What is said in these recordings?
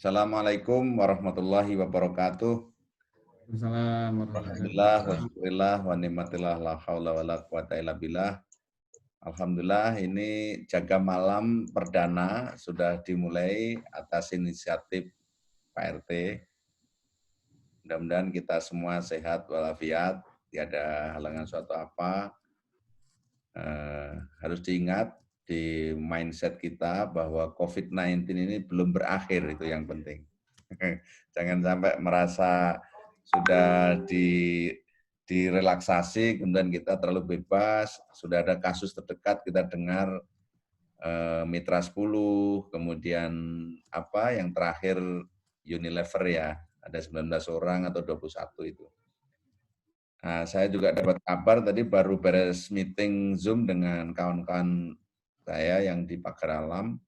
Assalamualaikum warahmatullahi wabarakatuh. Waalaikumsalam warahmatullahi Alhamdulillah, wa wabarakatuh. syukurillah, wa ni'matillah, la haula wa la quwata illa billah. Alhamdulillah, ini jaga malam perdana sudah dimulai atas inisiatif Pak RT. Mudah-mudahan kita semua sehat walafiat, tiada halangan suatu apa. Harus diingat di mindset kita bahwa COVID-19 ini belum berakhir, itu yang penting. Jangan sampai merasa sudah direlaksasi, kemudian kita terlalu bebas, sudah ada kasus terdekat, kita dengar Mitra 10, kemudian apa yang terakhir Unilever ya, ada 19 orang atau 21 itu. Nah, saya juga dapat kabar tadi baru beres meeting Zoom dengan kawan-kawan saya yang di Pagar Alam,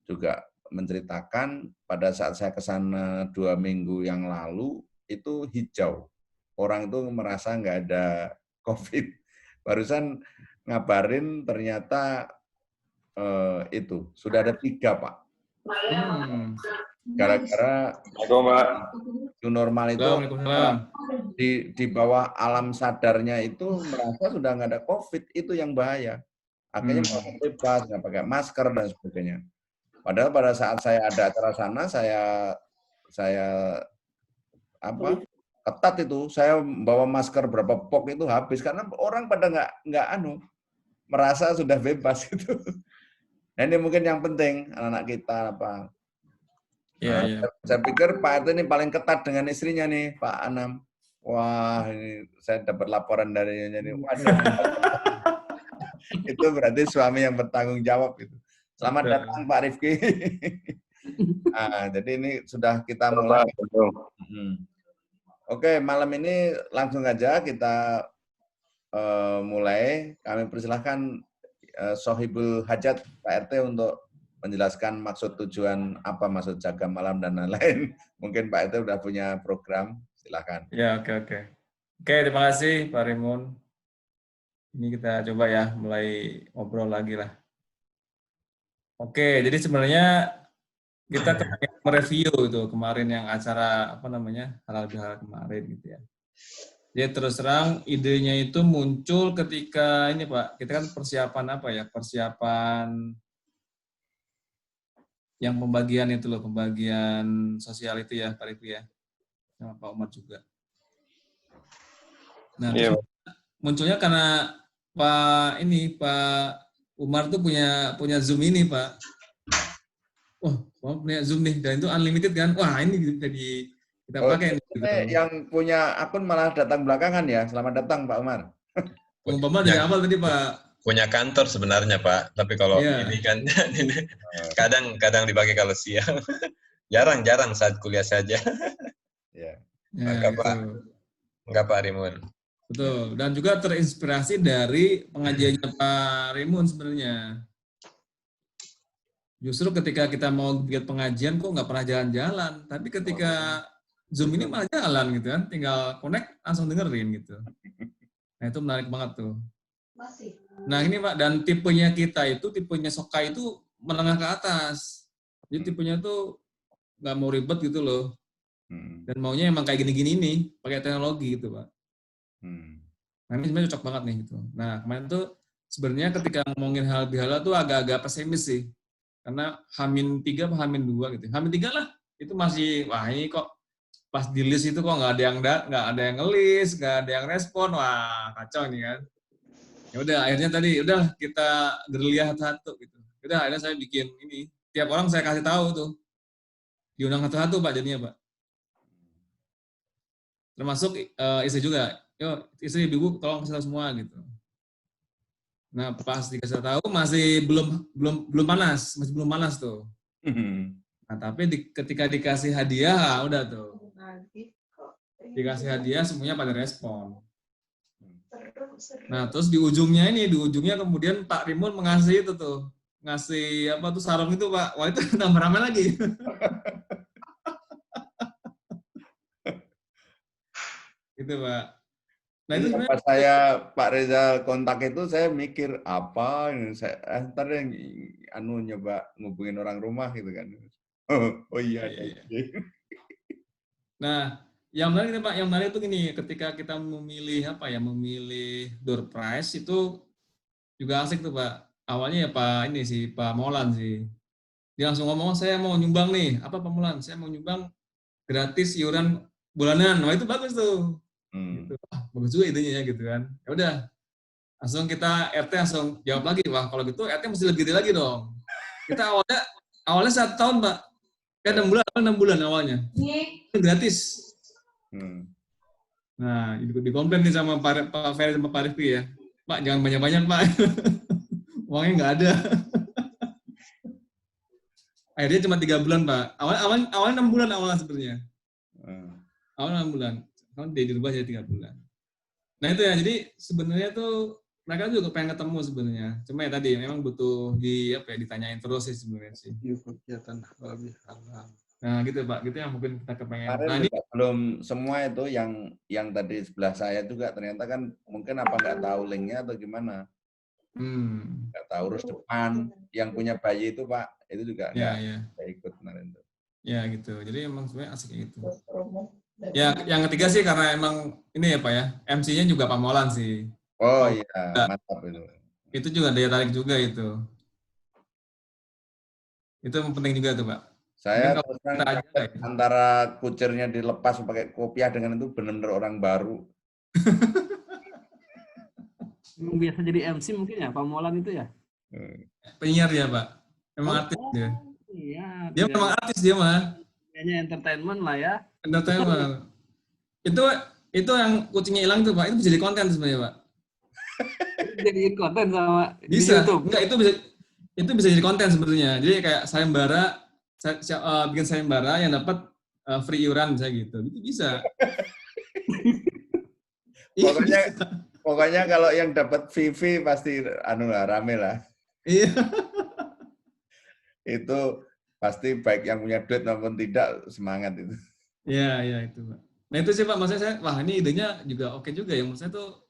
juga menceritakan pada saat saya ke sana 2 minggu yang lalu, itu hijau. Orang itu merasa nggak ada COVID. Barusan ngabarin ternyata itu, sudah ada 3, Pak. Gara-gara new normal itu di bawah alam sadarnya itu merasa sudah nggak ada COVID, itu yang bahaya. Akhirnya mau bebas, nggak pakai masker dan sebagainya. Padahal pada saat saya ada acara sana, saya ketat itu, saya bawa masker berapa pok itu habis karena orang pada nggak merasa sudah bebas gitu. Nah, ini mungkin yang penting anak-anak kita apa. Nah, saya pikir Pak RT ini paling ketat dengan istrinya nih, Pak Anam. Wah, ini saya dapat laporan dari ini. Waduh, itu berarti suami yang bertanggung jawab itu. Selamat datang Pak Rifki. Nah, jadi ini sudah kita mulai. Oke, malam ini langsung aja kita mulai. Kami persilahkan Sohibul Hajat Pak RT untuk menjelaskan maksud tujuan apa maksud jaga malam dan lain-lain. Mungkin Pak RT sudah punya program, silakan. Ya, oke. Oke, terima kasih Pak Rimun. Ini kita coba ya mulai ngobrol lagi lah. Oke, jadi sebenarnya kita mereview itu kemarin yang acara halal bihalal kemarin gitu ya. Jadi terus terang idenya itu muncul ketika ini Pak, kita kan persiapan yang pembagian itu loh, pembagian sosial itu ya Pak Rifki ya, sama Pak Umar juga. Nah, munculnya karena Pak Umar tuh punya Zoom ini Pak. Wah, punya Zoom nih, dan itu unlimited kan? Wah, ini jadi kita pakai. Ini yang punya akun malah datang belakangan ya. Selamat datang Pak Umar. Pak dari awal tadi Pak. Punya kantor sebenarnya Pak, tapi kalau ini kan kadang dipakai kalau siang, jarang saat kuliah saja. Ya. Enggak Pak Rimun. Betul, dan juga terinspirasi dari pengajiannya Pak Rimun sebenarnya. Justru ketika kita mau bikin pengajian kok nggak pernah jalan-jalan, tapi ketika Zoom ini malah jalan gitu kan, tinggal connect langsung dengerin gitu. Nah itu menarik banget tuh. Nah ini Pak, dan tipenya kita itu, tipenya Soka itu menengah ke atas. Jadi tipenya tuh nggak mau ribet gitu loh. Dan maunya emang kayak gini-gini nih, pakai teknologi gitu Pak. Nah ini sebenarnya cocok banget nih gitu. Nah kemarin tuh sebenarnya ketika ngomongin hal bihalal tuh agak-agak pesimis sih. Karena H-3 atau H-2 gitu. H-3 lah, itu masih, wah ini kok pas di list itu kok nggak ada yang nge-list, nggak ada yang respon, wah kacau nih kan. Ya udah akhirnya tadi udah kita gerilya satu gitu. Udah akhirnya saya bikin ini, tiap orang saya kasih tahu tuh, diundang satu-satu Pak jadinya Pak. Termasuk istri juga, yo istri ibu tolong kasih tahu semua gitu. Nah pas dikasih tahu masih belum panas, masih belum panas tuh. Nah tapi ketika dikasih hadiah udah tuh, dikasih hadiah semuanya pada respon. Nah terus di ujungnya kemudian Pak Rimun mengasih itu tuh, ngasih apa tuh sarung itu Pak, wah itu tambah ramai lagi. Gitu Pak. Nah itu pas saya Pak Reza kontak itu saya mikir apa ini, saya ntar yang nyoba ngubungin orang rumah gitu kan. Oh iya. Nah, yang menarik nih Pak, yang menarik itu gini, ketika kita memilih memilih door prize itu juga asik tuh Pak. Awalnya ya Pak Molan sih. Dia langsung ngomong, saya mau nyumbang nih. Apa Pak Molan? Saya mau nyumbang gratis iuran bulanan. Wah itu bagus tuh. Gitu. Bagus juga idenya ya gitu kan. Ya udah, langsung kita RT langsung jawab lagi, wah kalau gitu RT mesti lebih gede lagi dong. Kita awalnya 1 tahun Pak. Kan 6 bulan awalnya. Gratis. Nah, dikomplain nih sama Pak Ferry sama Pak Rifki ya. Pak, jangan banyak-banyak, Pak. Uangnya nggak ada. Akhirnya cuma 3 bulan, Pak. Awalnya 6 bulan awalnya sebenarnya. Awalnya 6 bulan. Kan dirubah jadi 3 bulan. Nah, itu ya. Jadi sebenarnya tuh mereka juga pengen ketemu sebenarnya. Cuma ya tadi memang butuh ditanyain terus sih sebenarnya sih. Kegiatan lebih halal. Nah, gitu Pak. Gitu yang mungkin kita kepengen. Nah, ini belum semua itu yang tadi sebelah saya juga ternyata kan mungkin apa nggak tahu linknya atau gimana. Nggak tahu urus depan. Yang punya bayi itu Pak, itu juga nggak ikut kemarin itu. Ya gitu. Jadi emang sebenarnya asik gitu. Ya, yang ketiga sih karena emang ini ya Pak ya, MC-nya juga Pak Molan sih. Oh iya, mantap itu. Itu juga daya tarik juga itu. Itu penting juga tuh Pak. Saya antara kucirnya dilepas pakai kopiah dengan itu benar-benar orang baru. Biasa jadi MC mungkin ya, Pak Molan itu ya? Penyiar ya Pak. Memang artis dia. Iya. Dia memang artis dia mah. Kayaknya entertainment lah ya. Entertainment. Itu yang kucingnya hilang tuh Pak, itu bisa jadi konten sebenarnya Pak. Jadi konten sama bisa. Enggak, itu bisa jadi konten sebetulnya. Jadi kayak sayembara, bikin sayembara yang dapat free iuran misalnya gitu. Itu bisa. Pokoknya kalau yang dapat VV pasti rame lah. Iya. Itu pasti baik yang punya duit maupun tidak semangat itu. Iya itu Pak. Nah itu sih Pak, maksudnya saya, wah ini idenya juga oke juga ya. Maksudnya tuh,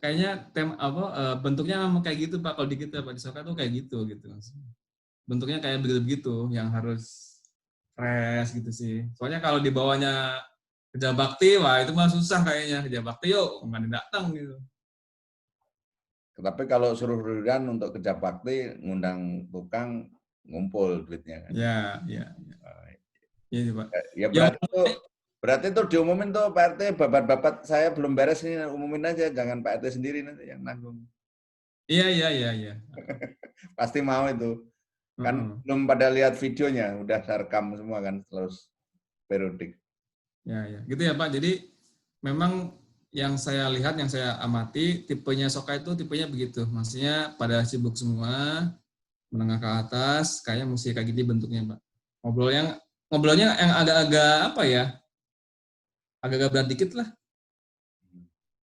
kayaknya bentuknya memang kayak gitu Pak. Kalau di kita Pak di Soka tuh kayak gitu. Bentuknya kayak begitu yang harus fresh gitu sih. Soalnya kalau di bawahnya kerja bakti, wah itu mah susah kayaknya. Kerja bakti yuk, nggak datang gitu. Tapi kalau suruh durian untuk kerja bakti, ngundang tukang, ngumpul duitnya kan. Iya Pak. Ya berarti itu diumumin tuh Pak RT, babat-babat saya belum beres ini, umumin aja, jangan Pak RT sendiri nanti yang nanggung. Iya. Pasti mau itu. Kan belum pada lihat videonya, udah saya rekam semua kan, terus periodik. Ya. Gitu ya Pak. Jadi memang yang saya lihat, yang saya amati, tipenya Soka itu tipenya begitu. Maksudnya pada sibuk semua, menengah ke atas, kayaknya mesti kayak gini bentuknya Pak. Ngobrolnya yang agak-agak agak-agak berat dikit lah.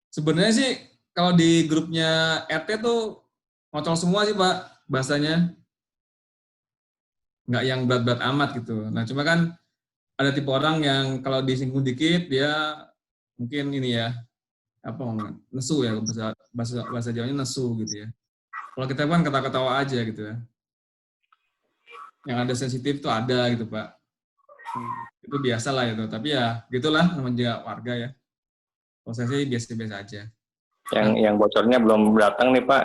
Sebenarnya sih kalau di grupnya RT tuh ngocol semua sih Pak bahasanya. Nggak yang berat-berat amat gitu. Nah cuma kan ada tipe orang yang kalau disinggung dikit dia mungkin nesu ya, bahasa Jawanya nesu gitu ya. Kalau kita kan ketawa-ketawa aja gitu ya. Yang ada sensitif tuh ada gitu Pak. Itu biasa lah itu, tapi ya gitulah namanya warga ya. Kalau saya sih biasa-biasa aja. Yang bocornya belum datang nih Pak.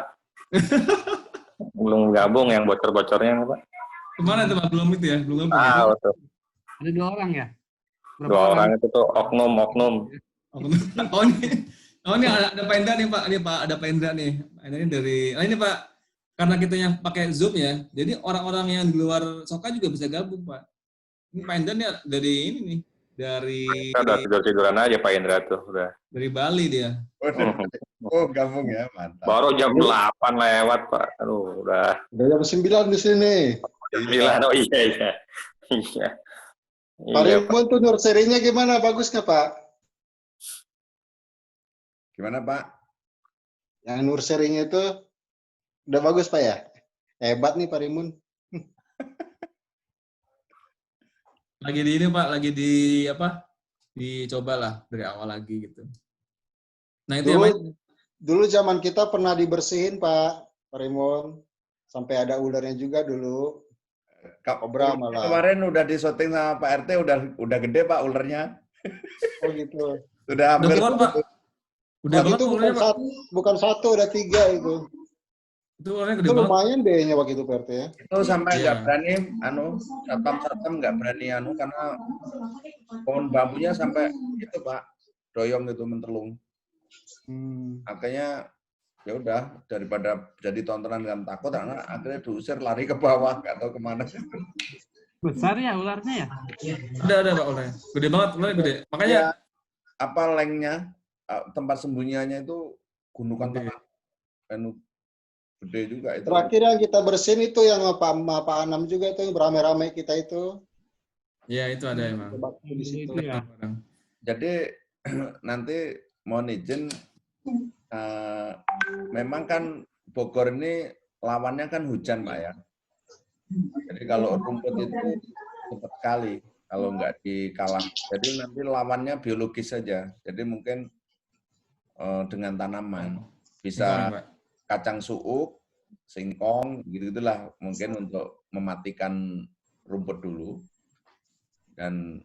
Belum gabung yang bocor-bocornya nih Pak. Kemana tuh Pak? Belum itu ya? Belum gabung ya? Betul. Ada 2 orang ya? Berapa 2 orang itu tuh oknum. Oh ini ada Pak Indra nih Pak. Ini Pak ada Pak Indra nih. Ini dari ini Pak, karena kita yang pakai Zoom ya, jadi orang-orang yang di luar Soka juga bisa gabung Pak. Ini Pak Indra nih dari ini nih, dari kita udah tidur-tiduran aja Pak Indra tuh udah. Dari Bali dia. Oh gabung ya, mantap. Baru jam 8 lewat Pak. Aduh udah. Udah jam 9 di sini. 9, oh iya. Pak Rimon tuh nursery-nya gimana? Bagus nggak Pak? Gimana Pak? Yang nursery-nya itu udah bagus Pak ya? Hebat nih Pak Rimon. Lagi di ini Pak, lagi di dicoba lah dari awal lagi gitu. Nah itu dulu zaman kita pernah dibersihin Pak Rimon, sampai ada ularnya juga dulu. Kobra malah. Kemarin udah disyuting sama Pak RT, udah gede Pak ulernya. Oh gitu. Udah hampir. Udah kuat, Pak. Udah Waktu banget itu ulernya, Pak. bukan satu, ada 3 itu. Itu ulernya gede Itu banget. lumayan deh waktu itu PRT ya. Itu sampai nggak Iya. berani, satpam nggak berani karena pohon bambunya sampai itu Pak, doyong itu mentelung. Makanya ya udah daripada jadi tontonan kan takut, karena akhirnya diusir lari ke bawah, nggak tahu kemana. Besar ya ularnya ya? Ada Pak ulernya. Gede banget, ulernya gede. Makanya Ya, apa lengnya, tempat sembunyiannya itu gundukan Gede. tanah, gede juga itu. Terakhir yang kita bersihin itu yang Pak Anam juga itu yang beramai-ramai kita itu. ya itu ada emang. Di situ. Itu ya. Jadi nanti mohon izin, memang kan Bogor ini lawannya kan hujan Pak ya. Jadi kalau rumput itu cepat kali kalau nggak dikalah. Jadi nanti lawannya biologis saja. Jadi mungkin dengan tanaman bisa Pak. kacang suuk, singkong, gitu-gitulah mungkin untuk mematikan rumput dulu. Dan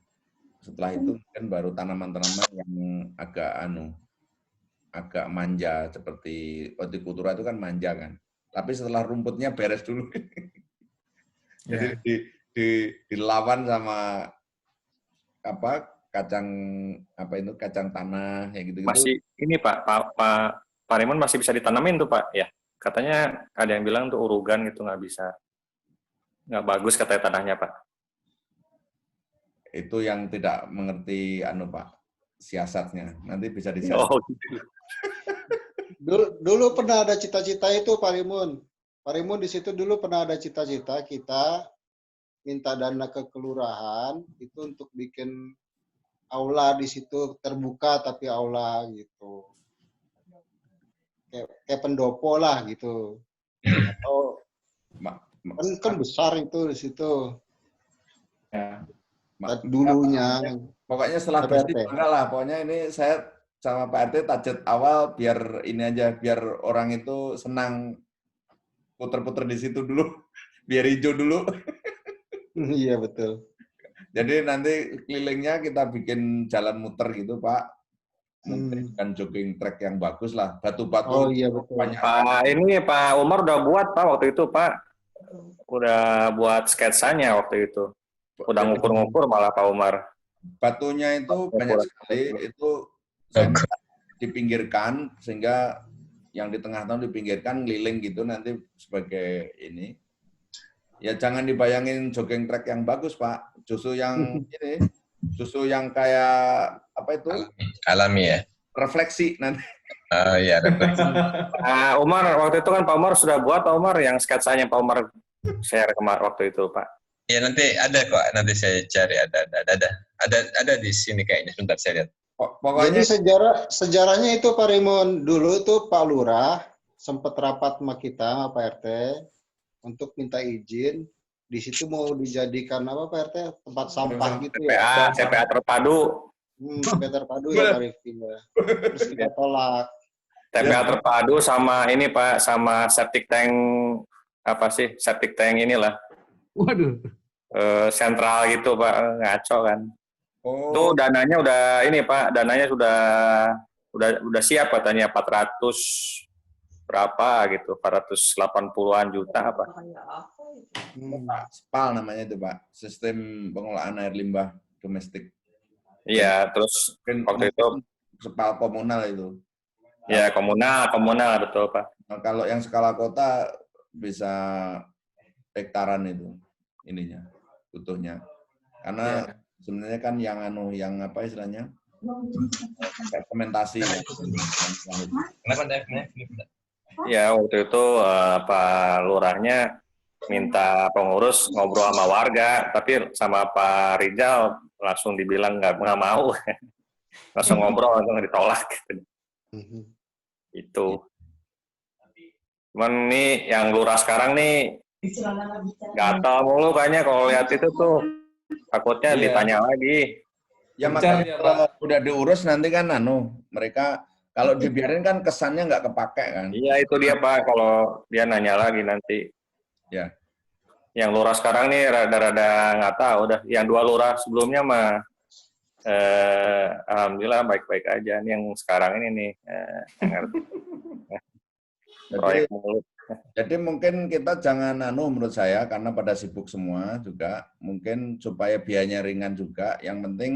setelah itu mungkin baru tanaman-tanaman yang agak manja seperti hortikultura itu kan manja kan. Tapi setelah rumputnya beres dulu. Jadi dilawan sama kacang tanah ya gitu-gitu. Masih ini Pak Raymond masih bisa ditanamin tuh Pak ya. Katanya ada yang bilang tuh urugan gitu nggak bisa, nggak bagus katanya tanahnya Pak. Itu yang tidak mengerti Pak siasatnya. Nanti bisa disiasat. Oh gitu. Dulu pernah ada cita-cita itu Pak Rimun. Pak Rimun di situ dulu pernah ada cita-cita kita minta dana ke kelurahan itu untuk bikin aula di situ terbuka tapi aula gitu. Kayak pendopo lah gitu. Atau kan besar itu di situ. Ya. Dulunya. Pokoknya setelah bersih enggak lah. Pokoknya ini saya sama Pak RT target awal biar ini aja, biar orang itu senang puter-puter di situ dulu, biar hijau dulu. Iya betul. Jadi nanti kelilingnya kita bikin jalan muter gitu Pak. Mungkin kan jogging track yang bagus lah, batu-batu. Oh iya betul. Banyak. Pak Umar udah buat Pak waktu itu Pak. Udah buat sketsanya waktu itu. Udah ngukur-ngukur malah Pak Umar. Batunya itu banyak sekali, itu saya dipinggirkan sehingga yang di tengah tahun dipinggirkan ngeliling gitu nanti sebagai ini. Ya jangan dibayangin jogging track yang bagus Pak, justru yang ini, justru yang kayak apa itu? Alami ya. Refleksi nanti. Oh iya, refleksi. Umar waktu itu kan Pak Umar sudah buat Pak Umar yang sketsanya Pak Umar share kemarin waktu itu Pak. Ya nanti ada kok, nanti saya cari ada di sini kayaknya. Sebentar saya lihat. Pokoknya jadi sejarahnya itu Pak Raymond, dulu itu Pak Lurah sempat rapat sama kita sama Pak RT untuk minta izin di situ mau dijadikan apa Pak RT tempat sampah gitu ya. TPA terpadu. TPA terpadu ya Pak Rifki ya. Terus kita tolak. TPA terpadu sama ini Pak, sama septic tank septic tank inilah. Waduh. Sentral gitu Pak, ngaco kan. oh, Tuh dananya udah ini Pak, dananya sudah siap katanya 400 berapa gitu, 480-an juta apa. SPAL namanya itu Pak, sistem pengelolaan air limbah domestik. Iya, terus waktu itu SPAL komunal itu. ya komunal betul Pak. Nah, kalau yang skala kota bisa hektaran itu ininya butuhnya. Karena sebenarnya kan yang apa istilahnya? Fermentasi. Ya waktu itu Pak Lurahnya minta pengurus ngobrol sama warga, tapi sama Pak Rizal langsung dibilang nggak mau. Langsung ngobrol, langsung ditolak. Itu. Cuman nih yang lurah sekarang nih gatal mulu kayaknya kalau lihat itu tuh. Takutnya ditanya lagi. Ya makanya kalau udah diurus nanti kan mereka kalau dibiarin kan kesannya nggak kepake kan. Iya itu dia Pak, kalau dia nanya lagi nanti. Ya. Yang lurah sekarang nih rada-rada nggak tahu. Udah yang 2 lurah sebelumnya mah alhamdulillah baik-baik aja. Nih yang sekarang ini nih ngerti. Proyek mulut. Jadi mungkin kita jangan menurut saya karena pada sibuk semua juga mungkin supaya biayanya ringan juga. Yang penting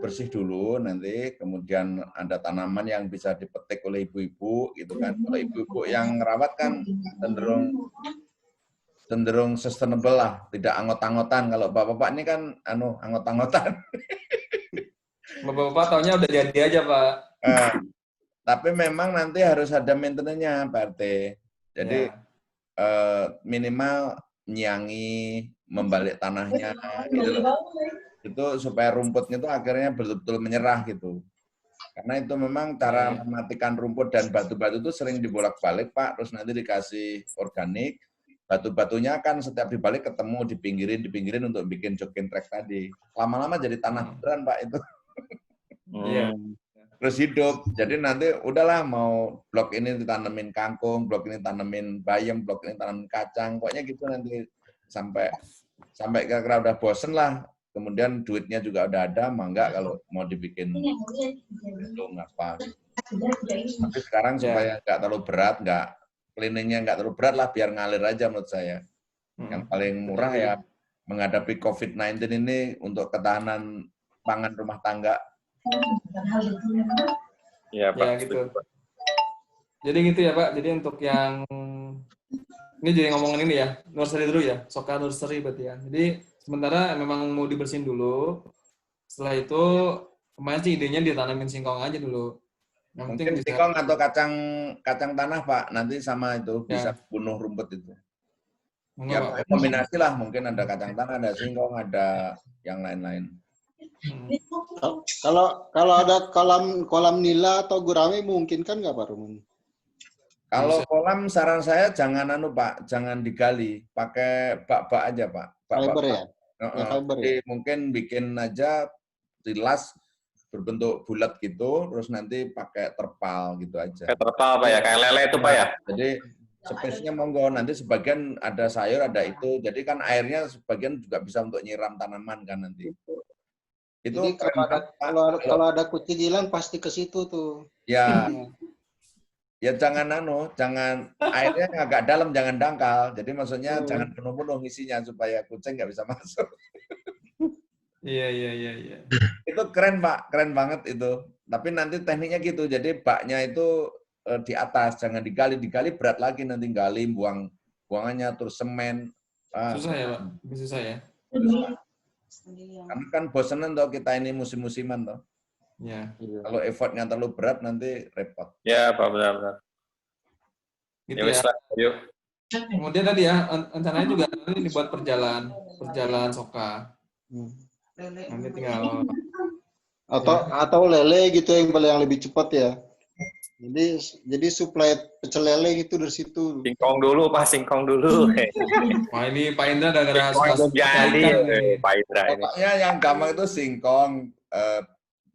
bersih dulu nanti kemudian ada tanaman yang bisa dipetik oleh ibu-ibu gitu kan. Kalau ibu-ibu yang merawat kan cenderung sustainable lah, tidak anggot-anggotan. Kalau bapak-bapak ini kan anggot-anggotan. Bapak-bapak taunya udah jadi aja, Pak. Tapi memang nanti harus ada maintenance-nya, Pak RT. Jadi minimal nyiangi, membalik tanahnya, gitu loh. Itu supaya rumputnya itu akhirnya betul-betul menyerah gitu. Karena itu memang cara mematikan rumput dan batu-batu itu sering dibolak-balik, Pak. Terus nanti dikasih organik, batu-batunya kan setiap dibalik ketemu, dipinggirin untuk bikin jogging track tadi. Lama-lama jadi tanah beneran, Pak, itu. Iya. Terus hidup. Jadi nanti udahlah mau blok ini ditanemin kangkung, blok ini tanemin bayam, blok ini tanemin kacang. Pokoknya gitu nanti sampai kira-kira udah bosen lah. Kemudian duitnya juga udah ada, mangga kalau mau dibikin gedung apa. Tapi sekarang supaya nggak terlalu berat, cleaningnya nggak terlalu berat lah, biar ngalir aja menurut saya. Yang paling murah ya menghadapi COVID-19 ini untuk ketahanan pangan rumah tangga. Ya, Pak. Ya, gitu. Jadi gitu ya, Pak. Jadi untuk yang ini jadi ngomongin ini ya, nursery dulu ya, Soka nursery berarti ya. Jadi sementara memang mau dibersihin dulu. Setelah itu kemarin sih idenya ditanamin singkong aja dulu. Yang Mungkin singkong atau kacang tanah, Pak. Nanti sama itu bisa bunuh rumput itu. Ya, kombinasi lah. Mungkin ada kacang tanah, ada singkong, ada yang lain-lain. Kalau ada kolam nila atau gurame mungkin kan nggak Pak Rumun? Kalau kolam saran saya jangan Pak, jangan digali, pakai bak-bak aja Pak. Fiber ya? Fiber ya? Mungkin bikin aja tilas berbentuk bulat gitu, terus nanti pakai terpal gitu aja. Kayak terpal Pak ya, kayak lele itu Pak ya? Jadi space-nya monggo, nanti sebagian ada sayur, ada itu, jadi kan airnya sebagian juga bisa untuk nyiram tanaman kan nanti. Itu jadi kalau ada kucing pasti ke situ tuh. Ya. Ya jangan jangan airnya agak dalam, jangan dangkal. Jadi maksudnya jangan penuh-penuh isinya supaya kucing nggak bisa masuk. Iya. Itu keren Pak, keren banget itu. Tapi nanti tekniknya gitu. Jadi baknya itu di atas, jangan digali berat lagi nanti gali, buangannya terus semen. Susah ya Pak, lebih susah ya. Karena kan bosenan toh kita ini musim-musiman toh. Ya. Kalau effortnya terlalu berat nanti repot. Ya Pak, benar-benar. Gitu ya. Yuk. Kemudian tadi ya, rencananya juga ini dibuat perjalanan Soka. Nanti tinggal atau lele gitu yang lebih cepat ya. Jadi suplai pecel lele gitu dari situ. Singkong dulu Pak, singkong dulu. Wah ini Pak Indra gara-gara jadi Pak Indra ini. Pokoknya yang gampang itu singkong,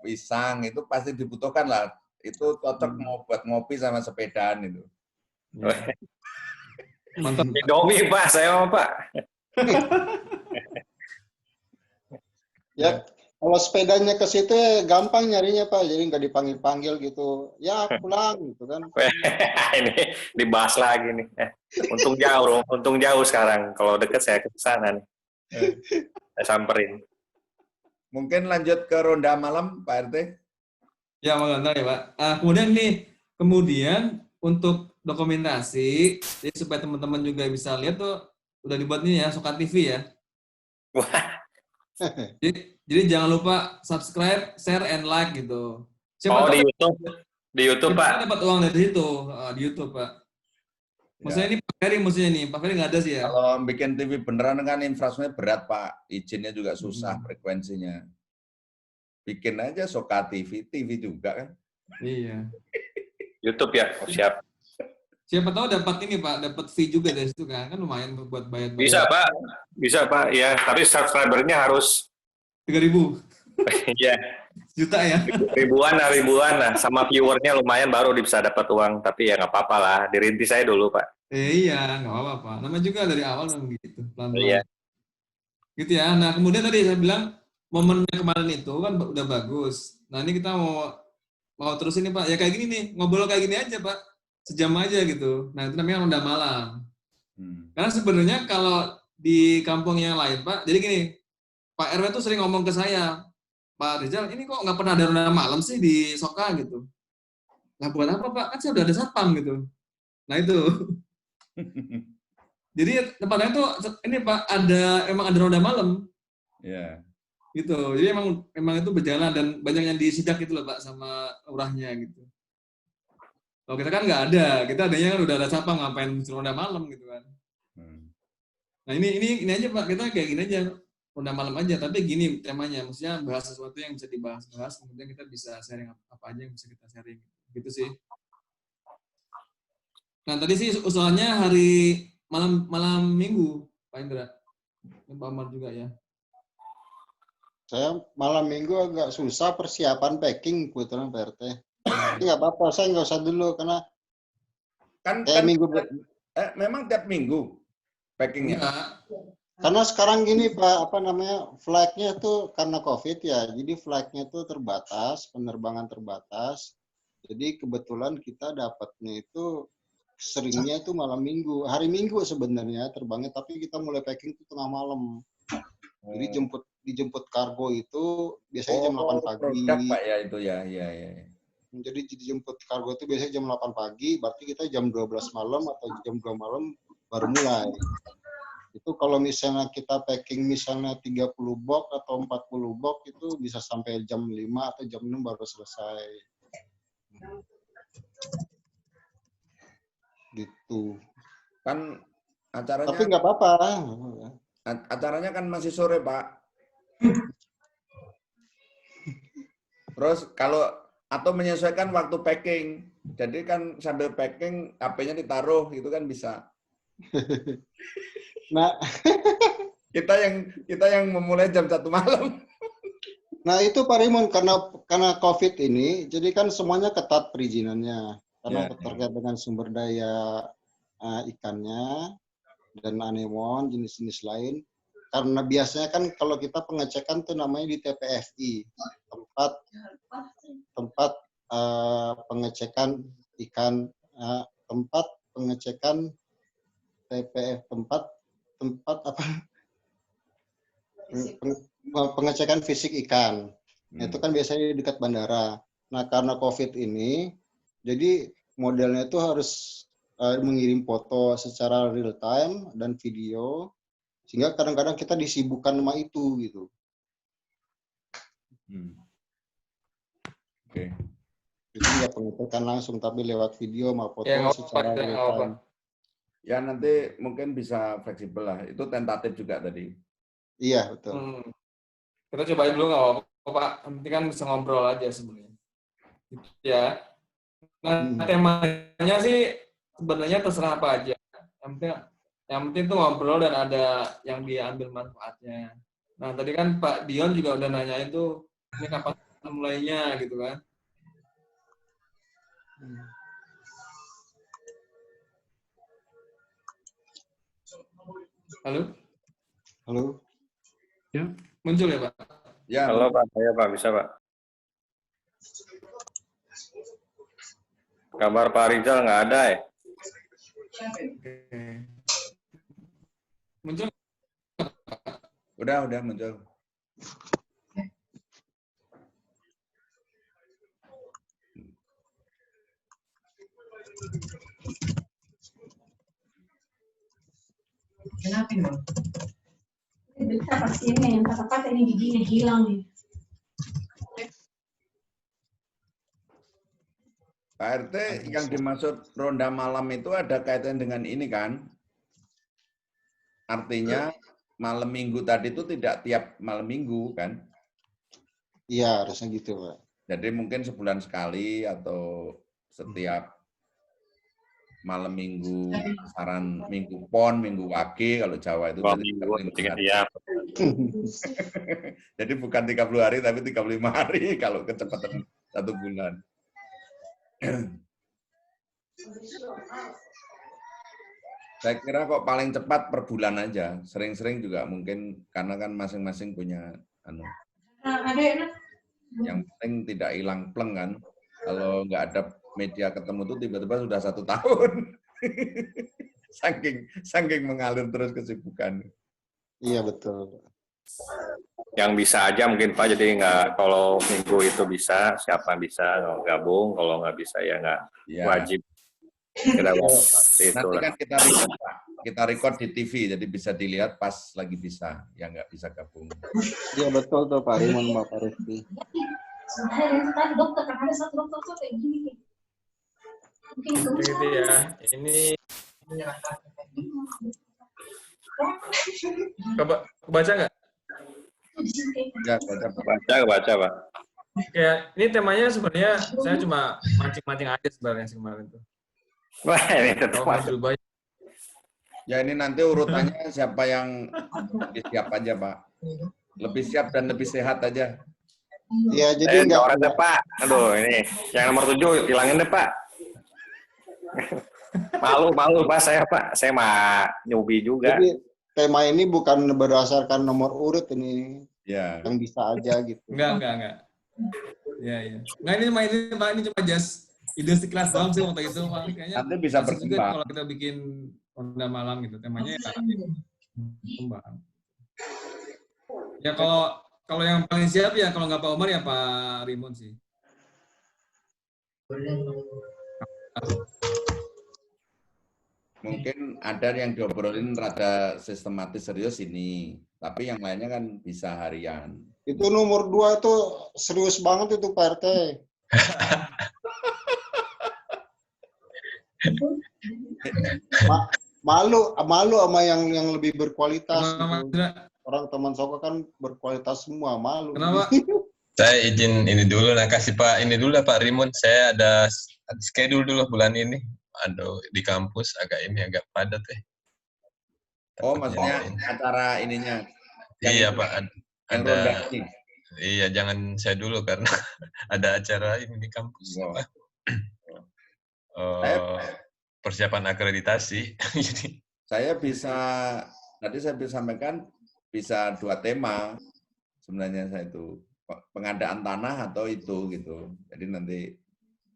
pisang itu pasti dibutuhkan lah. Itu cocok mau buat ngopi sama sepedaan itu. Mantap. Indomie Pak, saya mau Pak. Ya, kalau sepedanya ke situ gampang nyarinya Pak, jadi nggak dipanggil-panggil gitu. Ya pulang gitu kan. Ini dibahas lagi nih. Untung jauh sekarang. Kalau deket saya ke sana nih. Saya samperin. Mungkin lanjut ke ronda malam, Pak RT. Ya, mengenal ya Pak. Kemudian untuk dokumentasi, jadi supaya teman-teman juga bisa lihat tuh udah dibuat nih ya, Soka TV ya. Wah. Jadi jangan lupa subscribe, share, and like gitu. Di YouTube? Di YouTube, Pak? Kita dapat uang dari situ, di YouTube, Pak. Maksudnya ini Pak Ferry, Pak Ferry nggak ada sih ya? Kalau bikin TV beneran kan infrastrukturnya berat, Pak. Izinnya juga susah, frekuensinya. Bikin aja Soka TV, TV juga kan. Iya. YouTube ya, siap. Siapa tahu dapat ini Pak, dapat fee juga dari situ kan lumayan buat bayar. Bisa Pak, ya. Tapi subscribernya harus 3.000. Iya. Juta ya? Ribuan lah. Sama viewernya lumayan baru bisa dapat uang. Tapi ya nggak apa-apa lah. Dirintis saya dulu Pak. Iya, nggak apa-apa, Pak. Namanya juga dari awal memang gitu, pelan-pelan. Iya. Gitu ya. Nah, kemudian tadi saya bilang momennya kemarin itu kan udah bagus. Nah, ini kita mau terus ini Pak. Ya kayak gini nih, ngobrol kayak gini aja Pak. Sejam aja gitu. Nah, itu namanya ronda malam. Karena sebenarnya kalau di kampung yang lain Pak, jadi gini, Pak RW tuh sering ngomong ke saya, Pak Rizal, ini kok nggak pernah ada ronda malam sih di Soka gitu. Nah, buat apa Pak? Kan saya udah ada satpam gitu. Nah, itu. Jadi tempatnya tuh ini Pak, emang ada ronda malam. Ya. Gitu. Jadi emang itu berjalan dan banyak yang disidak gitu loh Pak sama lurahnya gitu. Kalau kita kan nggak ada, kita adanya kan udah ada satpam, ngapain ronda malam gitu kan. Nah ini aja Pak, kita kayak gini aja, ronda malam aja, tapi gini temanya, maksudnya bahas sesuatu yang bisa dibahas, kemudian kita bisa sharing apa aja yang bisa kita sharing, gitu sih. Nah tadi sih usulannya hari malam Minggu, Pak Indra, dan Pak Amar juga ya. Saya malam minggu agak susah persiapan packing kebetulan Pak RT. Tapi nggak apa-apa, saya nggak usah dulu karena Kan minggu memang tiap minggu packingnya. Karena sekarang gini Pak, apa namanya, flight-nya tuh karena COVID ya, jadi flight-nya tuh terbatas, penerbangan terbatas. Jadi kebetulan kita dapatnya itu seringnya itu malam minggu, hari minggu sebenarnya terbangnya, tapi kita mulai packing itu tengah malam. Jadi dijemput kargo itu biasanya jam 8 pagi. Produk Pak ya itu ya, ya. Jadi dijemput kargo itu biasanya jam 8 pagi, berarti kita jam 12 malam atau jam 2 malam baru mulai. Itu kalau misalnya kita packing misalnya 30 box atau 40 box itu bisa sampai jam 5 atau jam 6 baru selesai. Gitu. Kan acaranya. Tapi nggak apa-apa. Acaranya kan masih sore, Pak. Terus atau menyesuaikan waktu packing. Jadi kan sambil packing HP-nya ditaruh gitu kan bisa. Nah, kita yang memulai jam 1 malam. Nah itu Pak Rimon karena COVID ini, jadi kan semuanya ketat perizinannya karena terkait dengan sumber daya ikannya dan anemon jenis-jenis lain. Karena biasanya kan kalau kita pengecekan tuh namanya di TPFI, tempat pengecekan ikan, tempat pengecekan TPF, tempat apa? Pengecekan fisik ikan. Itu kan biasanya di dekat bandara. Nah, karena COVID ini, jadi modelnya itu harus mengirim foto secara real time dan video, sehingga kadang-kadang kita disibukkan sama itu gitu. Oke. Jadi nggak pengecekan langsung, tapi lewat video sama foto secara real time. Ya nanti mungkin bisa fleksibel lah. Itu tentatif juga tadi. Iya betul. Kita cobain dulu nggak apa-apa Pak. Nanti kan bisa ngobrol aja sebenarnya. Ya. Nah temanya sih sebenarnya terserah apa aja. Yang penting tuh ngobrol dan ada yang diambil manfaatnya. Nah tadi kan Pak Dion juga udah nanyain tuh ini kapan mulainya gitu kan. Halo? Halo? Ya. Muncul ya Pak? Ya. Halo Pak, saya Pak, bisa Pak. Kabar Pak Rizal nggak ada ya? Muncul? Udah muncul. Kenapa Bang? Bisa pasti ini yang kata-kata ini giginya hilang nih. Pak RT yang dimaksud ronda malam itu ada kaitan dengan ini kan? Artinya malam minggu tadi itu tidak tiap malam minggu kan? Iya harusnya gitu Pak. Jadi mungkin sebulan sekali atau setiap malam minggu, saran minggu pon, minggu wage, kalau Jawa itu ya. Jadi bukan 30 hari tapi 35 hari kalau kecepatan 1 bulan. Saya kira kok paling cepat per bulan aja. Sering-sering juga mungkin karena kan masing-masing punya yang penting tidak hilang pleng kan. Kalau nggak ada media ketemu tuh tiba-tiba sudah 1 tahun. saking mengalir terus kesibukan. Iya betul. Yang bisa aja mungkin Pak, jadi nggak, kalau minggu itu bisa, siapa bisa gabung, kalau nggak bisa ya nggak wajib. Kita nanti kan kita record di TV, jadi bisa dilihat pas lagi bisa, yang nggak bisa gabung. Iya betul tuh Pak Rimon, Bapak Rifki. Dokter kan ada satu dokter tuh kayak gini. Gitu ya. Ini kebaca nggak? Ya, baca Pak. Kayak ini temanya sebenarnya saya cuma mancing-mancing aja sebenarnya kemarin tuh. Wah, ini tetap ya ini nanti urutannya siapa yang lebih siap aja Pak. Lebih siap dan lebih sehat aja. Iya, jadi nggak ada Pak. Aduh, ini yang nomor 7 hilangin deh Pak. Malu Pak saya Pak. Saya mah newbie juga. Jadi tema ini bukan berdasarkan nomor urut ini. Ya. Yang bisa aja gitu. Enggak. Ya. Nggak, ini cuma just ide sekelas doang sih waktu itu. Kayaknya nanti bisa berkembang. Kalau kita bikin ronda malam gitu, temanya ya berkembang. Ya kalau yang paling siap ya kalau nggak Pak Omar ya Pak Rimon sih. Mungkin ada yang diobrolin rada sistematis serius ini, tapi yang lainnya kan bisa harian. Itu nomor 2 tuh serius banget itu Pak RT. Malu sama yang lebih berkualitas. Gitu. Orang teman Soka kan berkualitas semua, malu. Kenapa? Saya izin ini dulu, kasih Pak ini dulu Pak Rimon. Saya ada schedule dulu bulan ini. Aduh, di kampus agak padat ya. Oh, maksudnya acara ininya? Iya Pak, ada. Iya, jangan saya dulu karena ada acara ini di kampus. Persiapan akreditasi. Tadi saya bisa sampaikan bisa 2 tema sebenarnya saya itu pengadaan tanah atau itu gitu. Jadi nanti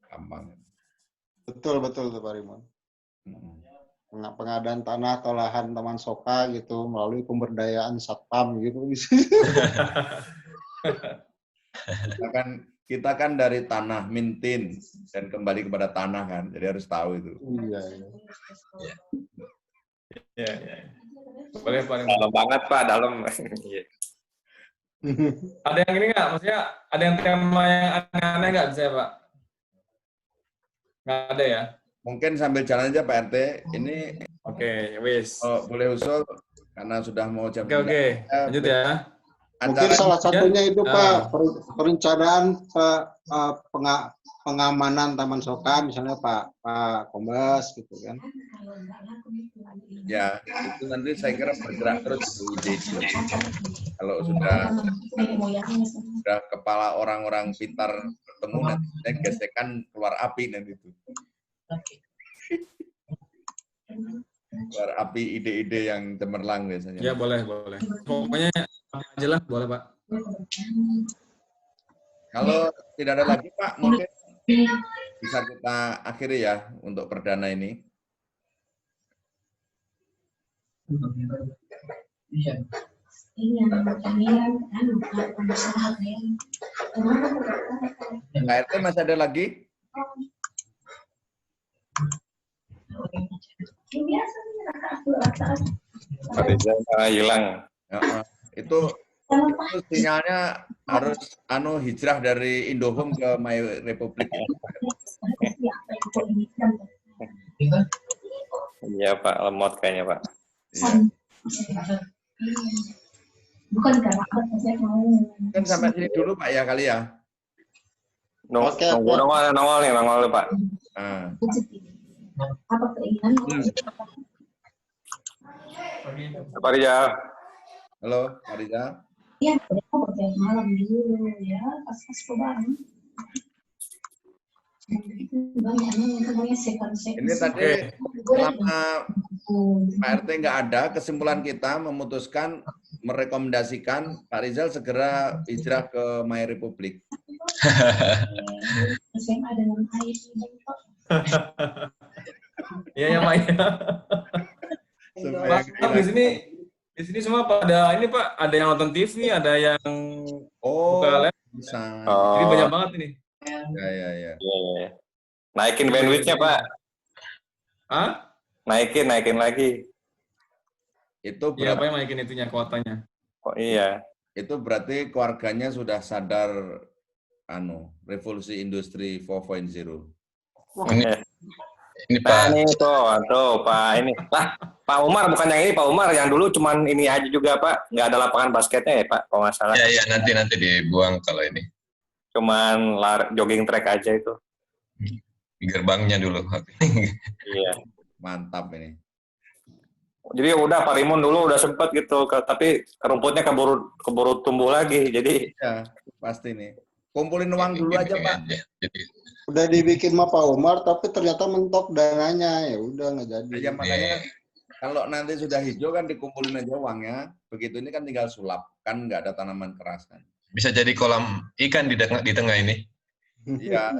gampang. Betul tuh Pak Rimon. Pengadaan tanah atau lahan Taman Soka gitu melalui pemberdayaan satpam gitu. Kita kan dari tanah mintin dan kembali kepada tanah kan, jadi harus tahu itu. Iya. Boleh Pak Rimon. Dalam banget Pak, dalam. Ada yang ini nggak? Maksudnya ada yang tema yang aneh-aneh nggak bisa Pak? Nggak ada ya? Mungkin sambil jalan aja Pak RT. Ini Oke, wis. Boleh usul karena sudah mau jam. Oke. Lanjut ya. Mungkin salah satunya itu Pak perencanaan pengamanan Taman Soka, misalnya Pak Kombes gitu kan. Ya, itu nanti saya kira bergerak terus ide. Kalau sudah kepala orang-orang pintar bertemu nanti gesekan keluar api nanti itu. Keluar api ide-ide yang cemerlang biasanya. Ya boleh. Pokoknya aja lah, boleh Pak. Kalau tidak ada lagi Pak, mungkin bisa kita akhiri ya untuk perdana ini. KRT masih ada lagi? Pak Rizal hilang. Itu sinyalnya harus hijrah dari Indohome ke My Republic. Iya Pak, lemot kayaknya Pak. Iya. Bukan karena saya mau. Kan sampai sini dulu Pak ya kali ya. Nongol nih Pak. Apa keinginan? Pak Rizal. Halo, Pak Rizal. Iya, aku kerja malam dulu ya, pas cobaan. Ini tadi selama Pak RT nggak ada, kesimpulan kita memutuskan merekomendasikan Pak Rizal segera hijrah ke My Republic. Iya ya Pak. Supaya Pak, di sini semua pada ini Pak, ada yang nonton TV, ada yang buka laptop. Bisa. Jadi banyak banget ini. Ya. Iya. Naikin bandwidth-nya, Pak. Hah? Naikin lagi. Itu Iya, berarti, Pak, yang naikin itunya kuotanya. Oh iya. itu berarti keluarganya sudah sadar revolusi industri 4.0. Ini Nah, Pak. ini tuh Pak ini. Lah, Pak Umar bukan yang ini, Pak Umar yang dulu cuman ini aja juga, Pak. Nggak ada lapangan basketnya ya, Pak, kalau nggak salah. Ya nanti dibuang kalau ini. Cuman jogging track aja itu. Di gerbangnya dulu. Iya. Mantap ini. Jadi udah Pak Rimun dulu udah sempet gitu, tapi rumputnya keburu tumbuh lagi. Jadi Ya, pasti nih. Kumpulin uang dulu aja, Pak. Jadi, Udah dibikin sama Pak Umar, tapi ternyata mentok dananya. Ya udah nggak jadi. Ya, makanya kalau nanti sudah hijau kan dikumpulin aja uangnya. Begitu ini kan tinggal sulap. Kan nggak ada tanaman keras kan. bisa jadi kolam ikan di tengah ini. Iya.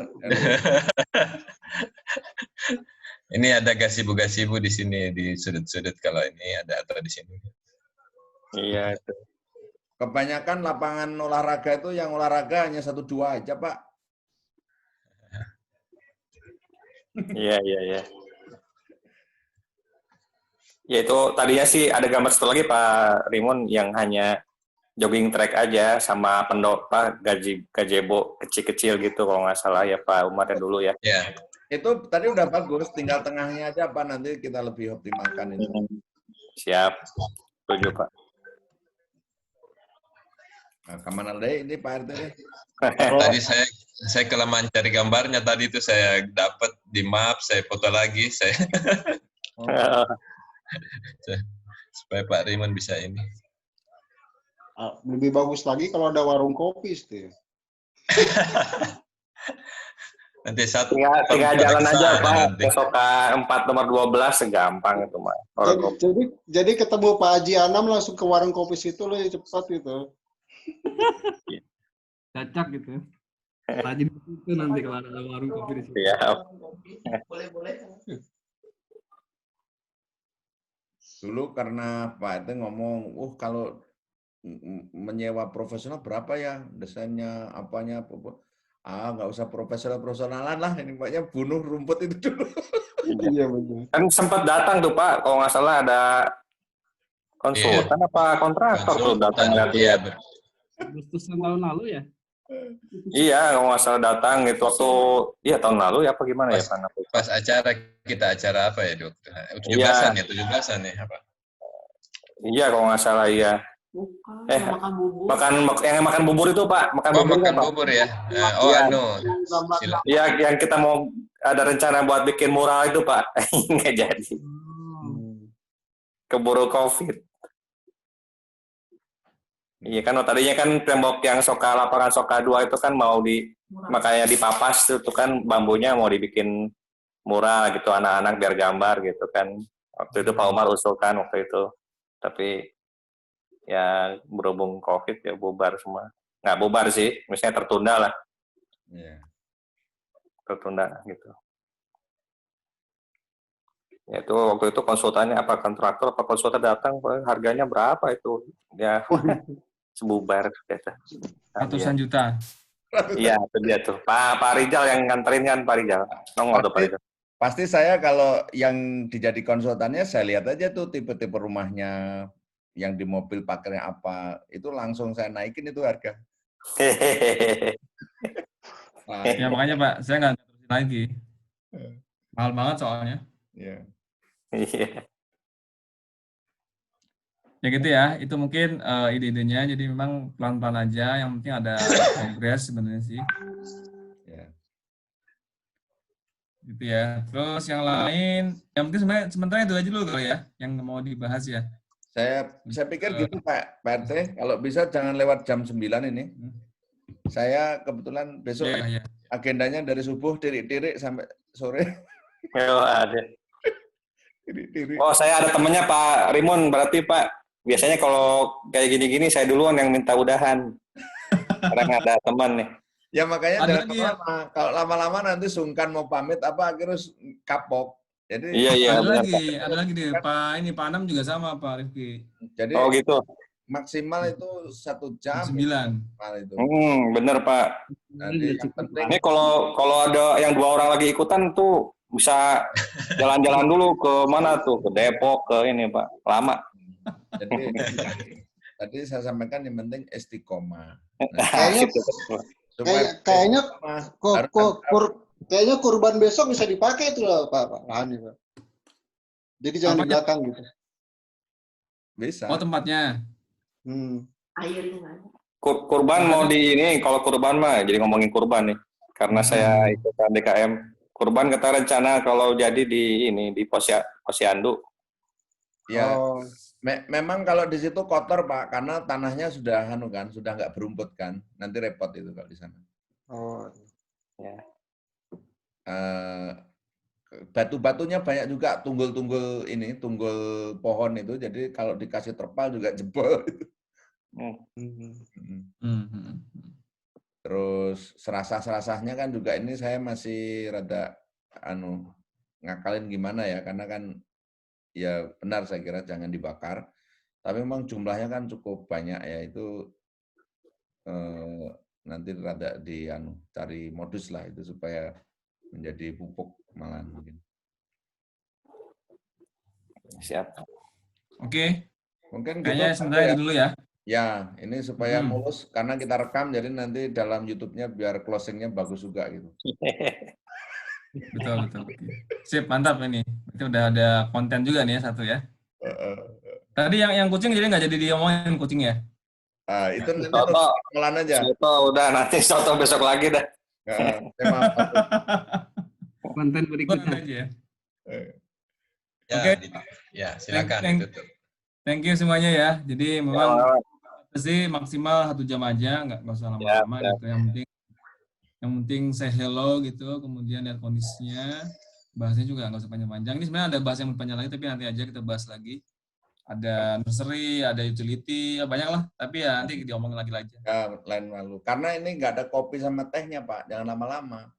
Ini ada gazebo di sini di sudut-sudut kalau ini ada atau di sini. iya itu. Kebanyakan lapangan olahraga itu yang olahraga hanya 1-2 aja, Pak. Iya. Ya itu tadinya sih ada gambar satu lagi Pak Rimun yang hanya jogging track aja sama gazebo kecil-kecil gitu kalau nggak salah ya Pak Umar ya dulu ya. Ya. Itu tadi udah bagus, tinggal tengahnya aja, Pak. Nanti kita lebih optimalkan itu. Siap. Setuju Pak. Nah, kemana deh ini Pak RT? Tadi saya kelemahan cari gambarnya tadi itu saya dapat di map, saya foto lagi, supaya Pak Rimun bisa ini. Lebih bagus lagi kalau ada warung kopi itu. Nanti satu Tinggal jalan aja Pak. Besok ke 4 nomor 12 segampang itu Pak. Jadi ketemu Pak Haji Anam langsung ke warung kopi situ loh cepat gitu. Cocok gitu. Rajin itu nanti kalau ada warung kopi di situ. Iya. Boleh. Dulu karena Pak RT ngomong, kalau menyewa profesional berapa ya desainnya, apanya, nggak usah profesionalan lah, ini Paknya bunuh rumput itu dulu. Iya betul. Kan sempat datang tuh Pak, kalau nggak salah ada konsultan apa kontraktor tuh datang Iya, Agustusan tahun lalu ya? Iya, kalau nggak salah datang gitu waktu tahun lalu ya apa gimana ya Pak? pas acara apa ya dokter? 17-an ya 17-an ya apa? Iya kalau nggak salah iya. Makan bubur. Makan bubur itu Pak, makan bubur Makan Pak. bubur ya. Iya, yang kita mau ada rencana buat bikin mural itu Pak, nggak jadi. Keburu COVID. Iya kan, tadinya kan tembok yang lapangan Soka 2 itu kan makanya dipapas itu kan bambunya mau dibikin mural gitu anak-anak biar gambar gitu kan. Waktu itu Pak Umar usulkan waktu itu. Tapi ya berhubung COVID ya bubar semua. Nggak bubar sih, misalnya tertunda lah. Iya. Tertunda gitu. Ya itu waktu itu konsultannya apa kontraktor apa konsultan datang, harganya berapa itu? Ya sebubar kata. Ratusan juta. Iya, itu dia tuh. Pak Rizal yang nganterin kan Pak Rizal. Nongol tuh Pak Rizal. Pasti saya kalau yang dijadi konsultannya, saya lihat aja tuh tipe-tipe rumahnya, yang di mobil pakainya apa, itu langsung saya naikin itu harga. Ya makanya Pak, saya nggak terusin lagi. Mahal banget soalnya. Iya. Iya. Ya gitu ya, itu mungkin ide-idenya. Jadi memang pelan-pelan aja, yang penting ada progres sebenarnya sih. Ya. Gitu ya. Terus yang lain, yang penting sementara itu aja dulu kali ya, yang mau dibahas ya. Saya pikir gitu Pak RT, kalau bisa jangan lewat jam 9 ini. Saya kebetulan besok Iya, iya. agendanya dari subuh tirik-tirik sampai sore. Oh, ada. Tirik-tirik. Oh, saya ada temennya Pak Rimun, berarti Pak. Biasanya kalau kayak gini-gini saya duluan yang minta udahan. Sekarang ada teman nih. Ya makanya Ada jangan lagi ya? lama. Kalau lama-lama nanti sungkan mau pamit apa akhirnya kapok. Jadi Iya, iya, benar Pak. Ada lagi deh, Pak Anam juga sama Pak Rifki. jadi Oh gitu. maksimal itu 1 jam. 9. Maksimal itu. Bener Pak. Nanti yang penting Ini kalau ada yang 2 orang lagi ikutan tuh bisa jalan-jalan dulu ke mana tuh? Ke Depok, ke ini Pak. Lama. jadi tadi saya sampaikan yang penting istiqomah. Kayaknya kayaknya kayaknya kurban besok bisa dipakai itu lah Pak Hani, Pak. Jadi jangan di belakang gitu. Bisa. Oh, tempatnya. Kurban mau di ini, kalau kurban mah jadi ngomongin kurban nih. Karena saya ikutan DKM. Kurban kita rencana kalau jadi di ini di Posyandu. Ya. Oh. Memang kalau di situ kotor Pak, karena tanahnya sudah sudah nggak berumput kan, nanti repot itu kalau di sana. Oh. Ya. Batu-batunya banyak juga, tunggul-tunggul ini, tunggul pohon itu, jadi kalau dikasih terpal juga jebol. Terus serasah-serasahnya kan juga ini saya masih rada ngakalin gimana ya, karena kan ya benar saya kira jangan dibakar. Tapi memang jumlahnya kan cukup banyak ya, itu nanti rada cari modus lah itu supaya menjadi pupuk malahan mungkin. Siap. Oke. Mungkin kayaknya gitu sebentar dulu ya. Ya, ini supaya mulus karena kita rekam jadi nanti dalam YouTube-nya biar closing-nya bagus juga gitu. Betul. Sip, mantap ini. Itu udah ada konten juga nih ya, satu ya. Tadi yang kucing jadi nggak jadi diomongin kucingnya. Itu nanti pelan aja. Soto udah, nanti soto besok lagi dah. Tema apa tuh? Konten berikutnya. Ya. Oke. Ya, silakan ditutup. Thank you semuanya ya. Jadi memang sih maksimal 1 jam aja, nggak usah lama-lama gitu. Yang penting say hello gitu, kemudian lihat kondisinya. Bahasnya juga nggak usah panjang-panjang. Ini sebenarnya ada bahas yang panjang lagi, tapi nanti aja kita bahas lagi. Ada nursery, ada utility, ya banyak lah. Tapi ya nanti diomongin lagi aja. Ya, lain malu. Karena ini nggak ada kopi sama tehnya, Pak. Jangan lama-lama.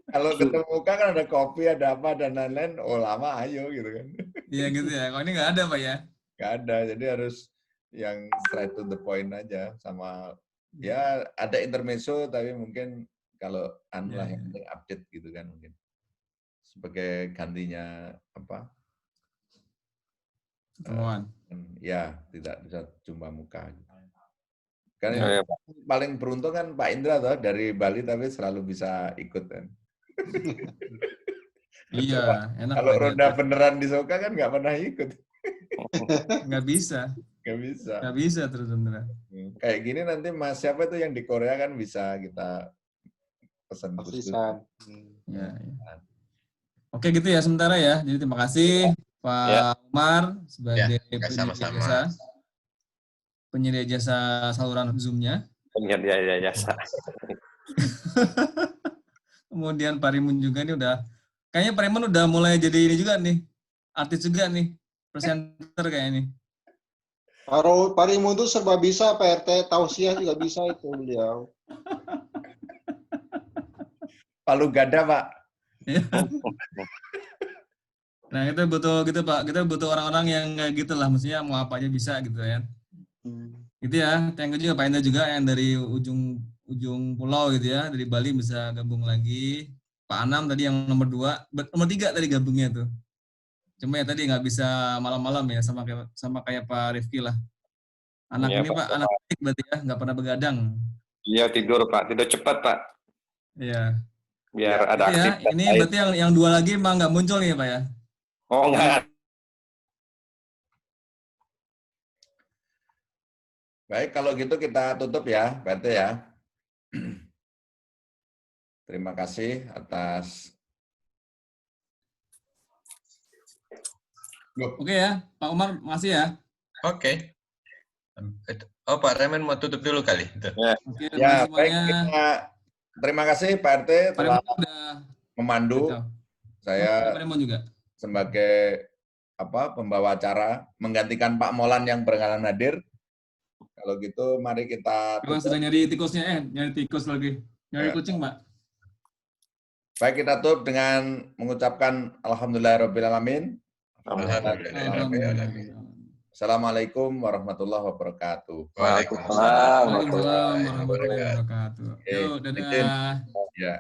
Kalau ketemu muka kan ada kopi, ada apa, dan lain-lain. Oh, lama, ayo gitu kan. Iya gitu ya. Kalau ini nggak ada, Pak ya? Nggak ada. Jadi harus yang straight to the point aja. Sama, ya ada intermezzo, tapi mungkin kalau yang penting update gitu kan mungkin. Sebagai gantinya apa? Pertemuan. Ya, tidak bisa jumpa muka. Karena paling beruntung kan Pak Indra toh dari Bali tapi selalu bisa ikut kan. Iya, enak. Kalau ronda beneran di Soka kan nggak pernah ikut. Nggak bisa. Nggak bisa terus beneran. Kayak gini nanti Mas siapa itu yang di Korea kan bisa kita pesan khusus. Ya. Oke gitu ya sementara ya. Jadi terima kasih Pak Umar sebagai penyedia jasa saluran Zoom-nya. Penyedia jasa. Kemudian Pak Rimun juga nih kayaknya Pak Rimun udah mulai jadi ini juga nih, artis juga nih, presenter kayak ini. Pak Rimun tuh serba bisa, Pak RT, tausiah juga bisa itu beliau. Palu gada, Pak. Nah itu butuh gitu Pak, kita butuh orang-orang yang kayak gitu lah, maksudnya mau apa aja bisa gitu ya. Gitu ya, thank you juga Pak Indra juga yang dari ujung pulau gitu ya, dari Bali bisa gabung lagi. Pak Anam tadi yang nomor 3 tadi gabungnya tuh. Cuma ya tadi nggak bisa malam-malam ya, sama kayak Pak Rifki lah. Anak ini Pak, anak baik berarti ya, nggak pernah begadang. Iya tidur Pak, tidur cepat Pak. Iya. Biar ada aktif. Ya, ini berarti yang 2 lagi emang nggak muncul nih Pak ya? Oh enggak. Baik, kalau gitu kita tutup ya, Pak RT ya. Terima kasih atas. Oke ya, Pak Umar, makasih ya. Oke. Oh, Pak Remen mau tutup dulu kali. Oke, Ya, terima baik. semuanya. Terima kasih Pak RT Pak telah Raymond udah memandu. kacau. Saya Pak Raymond juga. sebagai pembawa acara menggantikan Pak Molan yang berkenan hadir. Kalau gitu, mari kita Memang tutup. sedang nyari tikusnya, nyari tikus lagi. Nyari kucing, Pak. Baik, kita tutup dengan mengucapkan Alhamdulillahirrabbilalamin. Alhamdulillah. Assalamualaikum warahmatullahi wabarakatuh. Waalaikumsalam Waalaikumsalam warahmatullahi wabarakatuh. Oke, Yuk, izin. dadah. Ya.